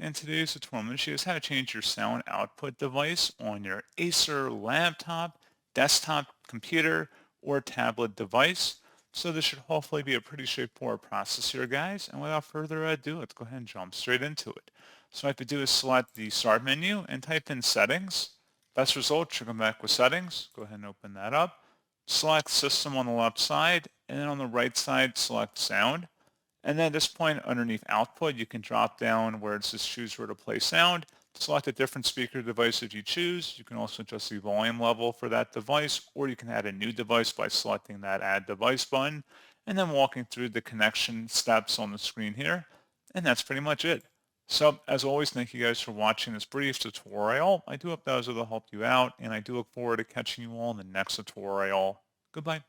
in today's tutorial, I'm going to show you how to change your sound output device on your Acer laptop, desktop computer, or tablet device. So this should hopefully be a pretty straightforward process here, guys. And without further ado, let's go ahead and jump straight into it. So what I have to do is select the Start menu and type in Settings. Best result should come back with Settings. Go ahead and open that up. Select System on the left side, and then on the right side, select Sound. And then at this point underneath output, you can drop down where it says choose where to play sound. Select a different speaker device if you choose. You can also adjust the volume level for that device, or you can add a new device by selecting that add device button and then walking through the connection steps on the screen here. And that's pretty much it. So as always, thank you guys for watching this brief tutorial. I do hope that was able to help you out, and I do look forward to catching you all in the next tutorial. Goodbye.